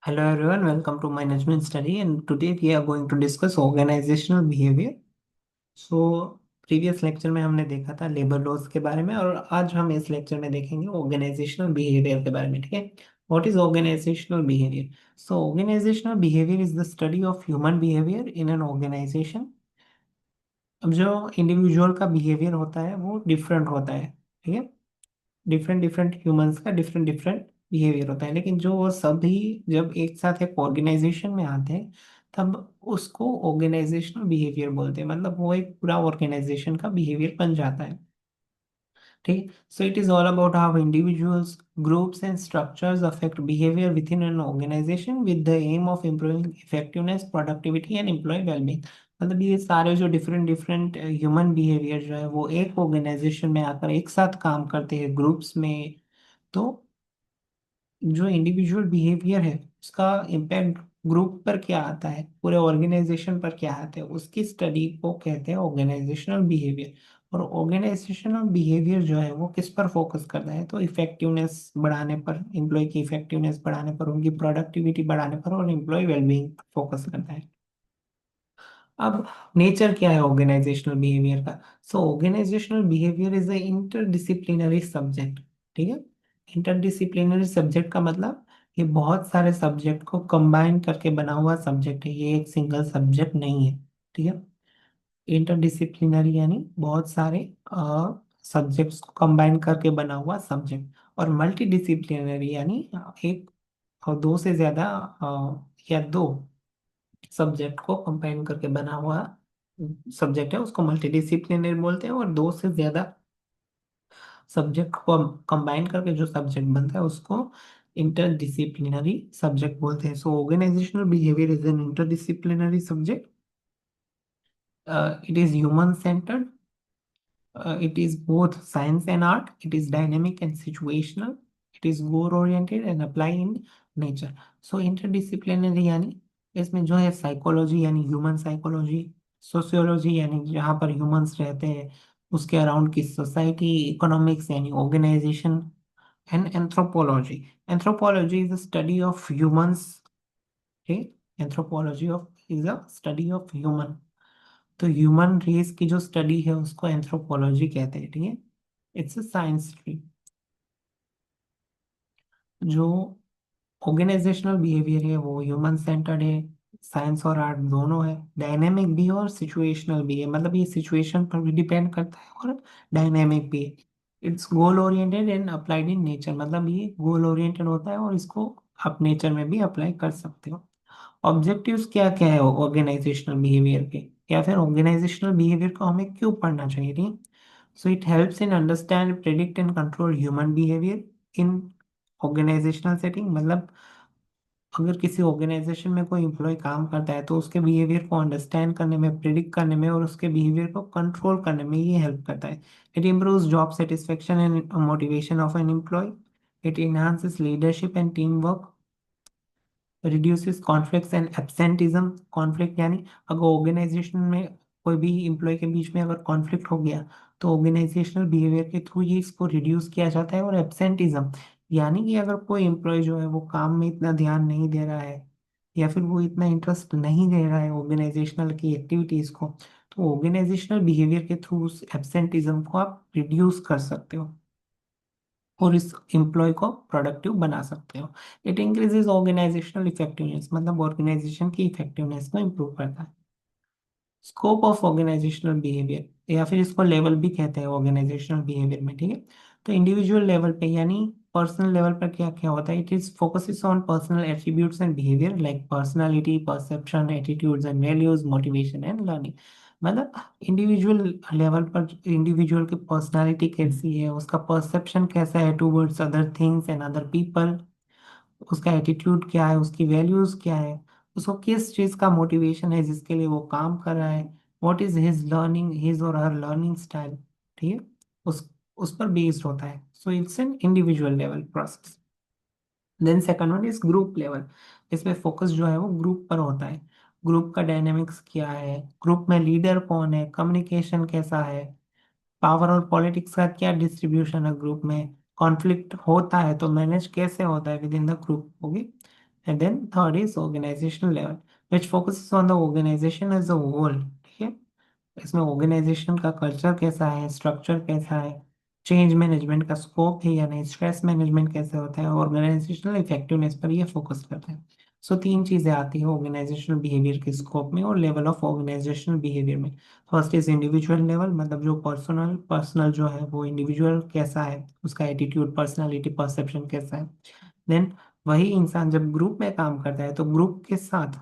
Hello everyone, welcome to management study and today we are going to discuss organizational behavior. So previous lecture में हमने देखा था labour laws के बारे में और आज हम इस लेक्चर में देखेंगे ऑर्गेनाइजेशनल बिहेवियर के बारे में। ठीक है, what is organisational behaviour? So organisational behaviour is the study of human behaviour in an organisation. अब जो इंडिविजुअल का बिहेवियर होता है वो डिफरेंट होता है। ठीक है, डिफरेंट डिफरेंट ह्यूमंस का डिफरेंट डिफरेंट बिहेवियर होता है, लेकिन जो वो सभी जब एक साथ एक ऑर्गेनाइजेशन में आते हैं तब उसको ऑर्गेनाइजेशनल बिहेवियर बोलते हैं। मतलब वो एक पूरा ऑर्गेनाइजेशन का बिहेवियर बन जाता है। ठीक, so it is all about how individuals, groups and structures affect behaviour within an organisation with the aim of improving effectiveness, productivity and employee wellbeing. मतलब ये सारे जो डिफरेंट डिफरेंट ह्यूमन बिहेवियर जो है वो एक ऑर्गेनाइजेशन में आकर एक साथ काम करते हैं ग्रुप्स में। तो जो इंडिविजुअल बिहेवियर है उसका इम्पैक्ट ग्रुप पर क्या आता है, पूरे ऑर्गेनाइजेशन पर क्या आता है, उसकी स्टडी को कहते हैं ऑर्गेनाइजेशनल बिहेवियर। और ऑर्गेनाइजेशनल बिहेवियर जो है वो किस पर फोकस करता है, तो इफेक्टिवनेस बढ़ाने पर, एम्प्लॉय की इफेक्टिवनेस बढ़ाने पर, उनकी प्रोडक्टिविटी बढ़ाने पर और एम्प्लॉय वेलबींग फोकस करता है। अब नेचर क्या है ऑर्गेनाइजेशनल बिहेवियर का? So organisational behaviour is a interdisciplinary subject. ठीक है, इंटरडिसिप्लिनरी सब्जेक्ट का मतलब ये बहुत सारे सब्जेक्ट को कंबाइन करके बना हुआ सब्जेक्ट है, ये एक सिंगल सब्जेक्ट नहीं है। ठीक है, इंटरडिसिप्लिनरी यानी बहुत सारे सब्जेक्ट्स को कंबाइन करके बना हुआ सब्जेक्ट। और मल्टी डिसिप्लिनरी यानी एक और दो से ज्यादा या दो सब्जेक्ट को कंबाइन करके बना हुआ सब्जेक्ट है, उसको मल्टीडिसिप्लिनरी बोलते हैं। और दो से ज्यादा सब्जेक्ट को कंबाइन करके जो सब्जेक्ट बनता है उसको इंटरडिसिप्लिनरी सब्जेक्ट बोलते हैं। So organisational behaviour is an interdisciplinary subject. It is human centred. It is both science and art. It is dynamic and situational. It is goal oriented and apply in nature. So interdisciplinary यानी इसमें जो है psychology यानी human psychology, sociology यानी जहाँ पर humans रहते हैं उसके अराउंड की सोसाइटी, इकोनॉमिक्स यानी organisation, and anthropology. Anthropology is the study of humans. ठीक, anthropology of is the study of human. तो ह्यूमन रेस की जो स्टडी है उसको एंथ्रोपोलॉजी कहते हैं। ठीक है, इट्स अ साइंस स्ट्रीम। जो ऑर्गेनाइजेशनल बिहेवियर है वो ह्यूमन सेंटर्ड है, साइंस और आर्ट दोनों है, डायनेमिक भी है और सिचुएशनल भी है। मतलब ये सिचुएशन पर भी डिपेंड करता है और डायनेमिक भी है। It's goal oriented and applied in nature. मतलब ये गोल ओरिएंटेड होता है और इसको आप नेचर में भी अप्लाई कर सकते हो। ऑब्जेक्टिव्स क्या क्या है ऑर्गेनाइजेशनल बिहेवियर के, या फिर ऑर्गेनाइजेशनल बिहेवियर को हमें क्यों पढ़ना चाहिए? ठीक, so it helps in understand, predict and control human behaviour in organisational setting. मतलब अगर किसी ऑर्गेनाइजेशन में कोई एम्प्लॉय काम करता है तो उसके बिहेवियर को अंडरस्टैंड करने में, प्रिडिक्ट करने में और उसके बिहेवियर को कंट्रोल करने में ये हेल्प करता है। It improves job satisfaction and motivation of an employ. It enhances leadership and team work. Reduces conflicts and absenteeism. Conflict यानी अगर ऑर्गेनाइजेशन में कोई भी एम्प्लॉय के बीच में अगर कॉन्फ्लिक्ट हो गया तो ऑर्गेनाइजेशनल बिहेवियर के थ्रू ये इसको रिड्यूस किया जाता है। और एब्सेंटिज्म यानी कि अगर कोई एम्प्लॉय जो है वो काम में इतना ध्यान नहीं दे रहा है या फिर वो इतना इंटरेस्ट नहीं दे रहा है ऑर्गेनाइजेशनल की एक्टिविटीज को, तो ऑर्गेनाइजेशनल बिहेवियर के थ्रू उस एब्सेंटिज्म को आप रिड्यूस कर सकते हो और इस एम्प्लॉय को प्रोडक्टिव बना सकते हो। इट इंक्रीजेज ऑर्गेनाइजेशनल इफेक्टिवनेस, मतलब ऑर्गेनाइजेशन की इफेक्टिवनेस को इम्प्रूव करता है। स्कोप ऑफ ऑर्गेनाइजेशनल बिहेवियर या फिर इसको लेवल भी कहते हैं ऑर्गेनाइजेशनल बिहेवियर में। ठीक है, तो इंडिविजुअल लेवल पे यानी पर्सनल लेवल पर क्या क्या होता है? It is focuses on personal attributes and behaviour like personality, perception, attitudes and values, motivation and learning. मतलब इंडिविजुअल लेवल पर इंडिविजुअल की पर्सनालिटी कैसी है, उसका परसेप्शन कैसा है towards other things and other people, उसका एटीट्यूड क्या है, उसकी वैल्यूज क्या है, उसको किस चीज का मोटिवेशन है जिसके लिए वो काम कर रहा है, what is his learning, his और हर लर्निंग स्टाइल। ठीक है, उस पर बेस्ड होता है। So it's an individual level process. Then second one is group level. इसमें फोकस जो है वो ग्रुप पर होता है। ग्रुप का डायनेमिक्स क्या है, ग्रुप में लीडर कौन है, कम्युनिकेशन कैसा है, पावर और पॉलिटिक्स का क्या डिस्ट्रीब्यूशन है ग्रुप में, कॉन्फ्लिक्ट होता है तो मैनेज कैसे होता है विद इन द ग्रुप होगी। And then third is organisational level, which focuses on the organisation as a whole. ठीक है, इसमें ऑर्गेनाइजेशन का कल्चर कैसा है, स्ट्रक्चर कैसा है, चेंज मैनेजमेंट का स्कोप है या नहीं, स्ट्रेस मैनेजमेंट कैसे होता है, ऑर्गेनाइजेशनल इफेक्टिवनेस पर ये फोकस करते हैं। सो तीन चीजें आती है ऑर्गेनाइजेशनल बिहेवियर के स्कोप में और लेवल ऑफ ऑर्गेनाइजेशनल बिहेवियर में। फर्स्ट इज इंडिविजुअल लेवल, मतलब जो पर्सनल पर्सनल जो है वो इंडिविजुअल कैसा है, उसका एटीट्यूड, पर्सनालिटी, परसेप्शन कैसा है। देन वही इंसान जब ग्रुप में काम करता है तो ग्रुप के साथ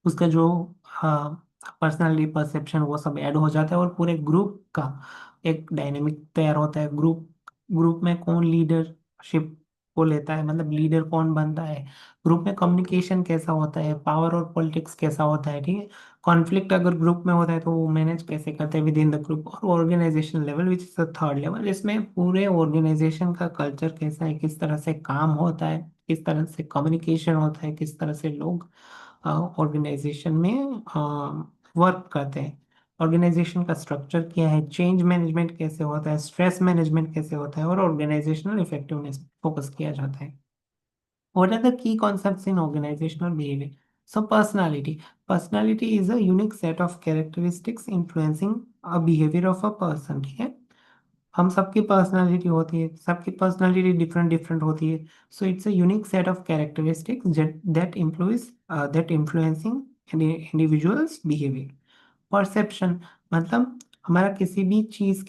उसका जो, हाँ, पर्सनालिटी, परसेप्शन, वो सब ऐड हो जाता है और पूरे ग्रुप का एक डायनेमिक तैयार होता है। ग्रुप ग्रुप में कौन लीडरशिप को लेता है, मतलब लीडर कौन बनता है, ग्रुप में कम्युनिकेशन कैसा होता है, पावर और पॉलिटिक्स कैसा होता है। ठीक है, कॉन्फ्लिक्ट अगर ग्रुप में होता है तो वो मैनेज कैसे करते हैं विद इन द ग्रुप। और organisation level which is the third level, इसमें पूरे ऑर्गेनाइजेशन का कल्चर कैसा है, किस तरह से काम होता है, किस तरह से कम्युनिकेशन होता है, किस तरह से लोग ऑर्गेनाइजेशन में वर्क करते हैं, ऑर्गेनाइजेशन का स्ट्रक्चर क्या है, चेंज मैनेजमेंट कैसे होता है, स्ट्रेस मैनेजमेंट कैसे होता है, और ऑर्गेनाइजेशनल इफेक्टिवनेस फोकस किया जाता है। What are the key concepts in organizational behavior? So, personality. Personality is a unique set of characteristics influencing a behavior of a person. ठीक है, हम सबकी पर्सनालिटी होती है, सबकी पर्सनालिटी डिफरेंट डिफरेंट होती है। So it's a unique set of characteristics that influencing individuals behaviour. Perception, मतलब हमारा किसी भी चीज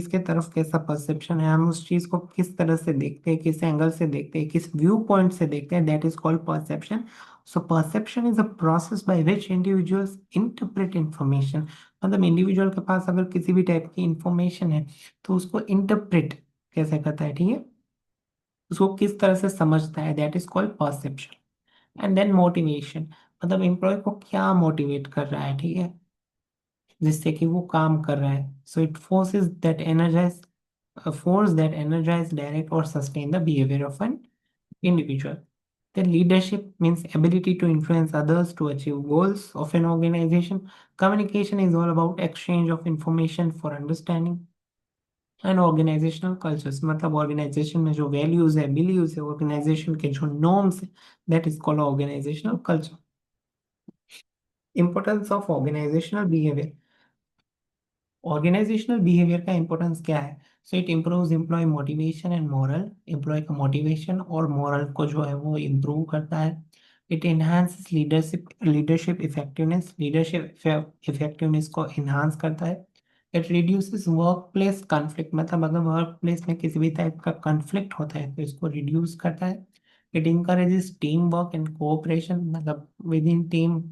के तरफ कैसा परसेप्शन है, हम उस चीज को किस तरह से देखते हैं, किस एंगल से देखते हैं, किस व्यू पॉइंट से देखते हैं, that is called perception. So perception is a process by which individuals interpret information, मतलब इंडिविजुअल के पास अगर किसी भी टाइप की इंफॉर्मेशन है तो उसको इंटरप्रेट कैसे करता है, ठीक है, उसको किस तरह से समझता है, that is called perception. And then motivation, मतलब एम्प्लॉय को क्या मोटिवेट कर रहा है, ठीक है, जिससे कि वो काम कर रहा है। So it force that energise direct और sustain the behaviour of an individual. Then leadership means ability to influence others to achieve goals of an organization. Communication is all about exchange of information for understanding. And organisational cultures, मतलब organisation में जो values है, beliefs है, organisation के जो norms है, that is called organisational culture. Importance of organisational behaviour. Organisational behaviour का importance क्या है? So it improves employ motivation and morale, employ का मोटिवेशन और मोरल को जो है वो इम्प्रूव करता है। It enhances leadership effectiveness, leadership effectiveness को इन्हांस करता है। It reduces workplace conflict, मतलब अगर वर्क प्लेस में किसी भी टाइप का कॉन्फ्लिक्ट होता है तो इसको रिड्यूस करता है। It encourages team work and cooperation, मतलब विद इन टीम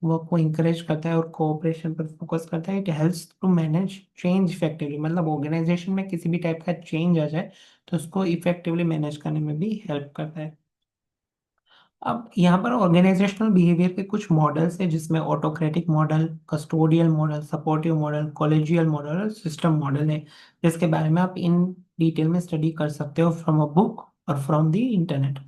वर्क को इंकरेज करता है और कोऑपरेशन पर फोकस करता है। It helps to manage change effectively, मतलब ऑर्गेनाइजेशन में किसी भी टाइप का चेंज आ जाए तो उसको इफेक्टिवली मैनेज करने में भी हेल्प करता है। अब यहाँ पर ऑर्गेनाइजेशनल बिहेवियर के कुछ मॉडल्स हैं, जिसमें autocratic model, custodial model, supportive model, collegial model और सिस्टम मॉडल है, जिसके बारे में आप इन डिटेल में स्टडी कर सकते हो फ्रॉम अ बुक और फ्रॉम द इंटरनेट।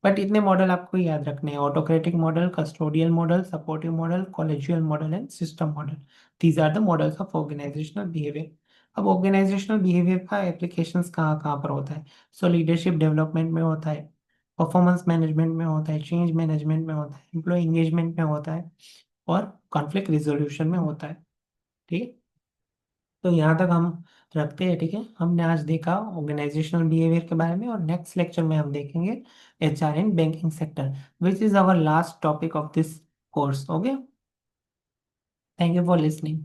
बट इतने मॉडल आपको याद रखने हैं: autocratic model, custodial model, supportive model, collegial model and system model. These are the models of organisational behaviour. अब ऑर्गेनाइजेशनल बिहेवियर का एप्लीकेशंस कहाँ कहाँ पर होता है? सो लीडरशिप डेवलपमेंट में होता है, परफॉर्मेंस मैनेजमेंट में होता है, चेंज मैनेजमेंट में होता है, एम्प्लॉय एंगेजमेंट में होता है, और कॉन्फ्लिक्ट रिजोल्यूशन में होता है। ठीक है, तो यहाँ तक हम रखते हैं। ठीक है, हमने आज देखा ऑर्गेनाइजेशनल बिहेवियर के बारे में, और नेक्स्ट लेक्चर में हम देखेंगे HR in banking sector, which is our last topic of this course. Okay, thank you for listening.